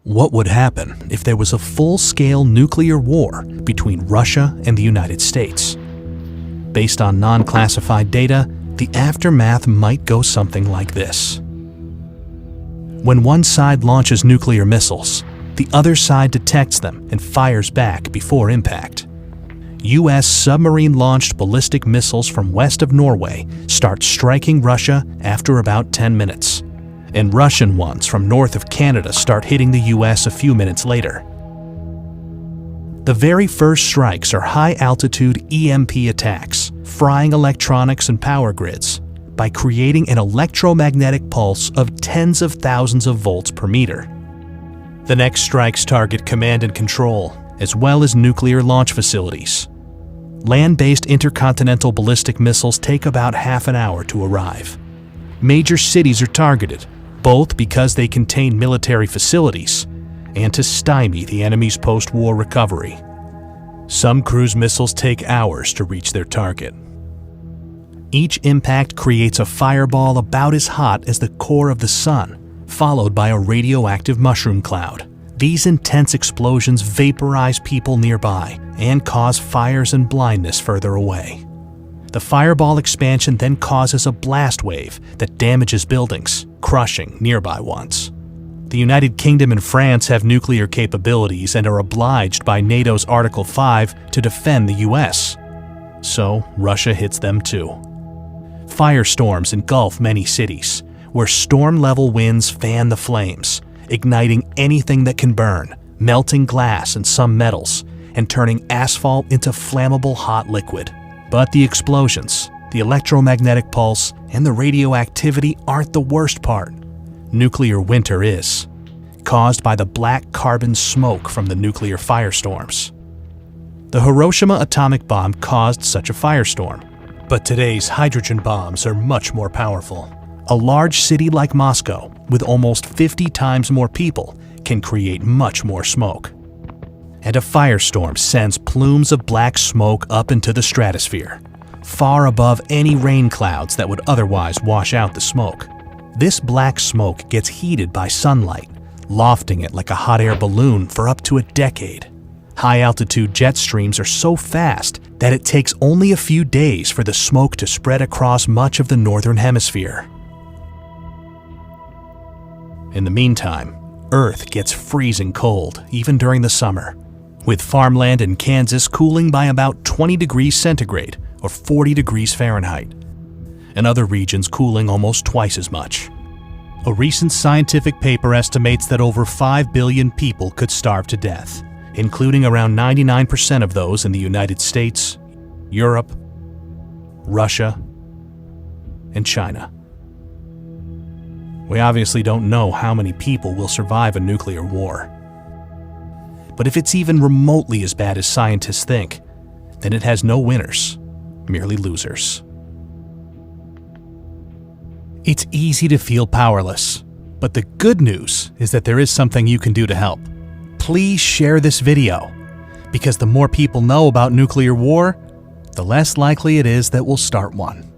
What would happen if there was a full-scale nuclear war between Russia and the United States? Based on non-classified data, the aftermath might go something like this. When one side launches nuclear missiles, the other side detects them and fires back before impact. U.S. submarine-launched ballistic missiles from west of Norway start striking Russia after about 10 minutes, and Russian ones from north of Canada start hitting the U.S. a few minutes later. The very first strikes are high-altitude EMP attacks, frying electronics and power grids by creating an electromagnetic pulse of tens of thousands of volts per meter. The next strikes target command and control, as well as nuclear launch facilities. Land-based intercontinental ballistic missiles take about half an hour to arrive. Major cities are targeted, both because they contain military facilities and to stymie the enemy's post-war recovery. Some cruise missiles take hours to reach their target. Each impact creates a fireball about as hot as the core of the sun, followed by a radioactive mushroom cloud. These intense explosions vaporize people nearby and cause fires and blindness further away. The fireball expansion then causes a blast wave that damages buildings, crushing nearby ones. The United Kingdom and France have nuclear capabilities and are obliged by NATO's Article 5 to defend the US. So Russia hits them too. Firestorms engulf many cities, where storm-level winds fan the flames, igniting anything that can burn, melting glass and some metals, and turning asphalt into flammable hot liquid. But the explosions, the electromagnetic pulse, and the radioactivity aren't the worst part. Nuclear winter is, caused by the black carbon smoke from the nuclear firestorms. The Hiroshima atomic bomb caused such a firestorm, but today's hydrogen bombs are much more powerful. A large city like Moscow, with almost 50 times more people, can create much more smoke. And a firestorm sends plumes of black smoke up into the stratosphere, far above any rain clouds that would otherwise wash out the smoke. This black smoke gets heated by sunlight, lofting it like a hot air balloon for up to a decade. High-altitude jet streams are so fast that it takes only a few days for the smoke to spread across much of the northern hemisphere. In the meantime, Earth gets freezing cold, even during the summer, with farmland in Kansas cooling by about 20 degrees centigrade or 40 degrees Fahrenheit, and other regions cooling almost twice as much. A recent scientific paper estimates that over 5 billion people could starve to death, including around 99% of those in the United States, Europe, Russia, and China. We obviously don't know how many people will survive a nuclear war. But if it's even remotely as bad as scientists think, then it has no winners, merely losers. It's easy to feel powerless, but the good news is that there is something you can do to help. Please share this video, because the more people know about nuclear war, the less likely it is that we'll start one.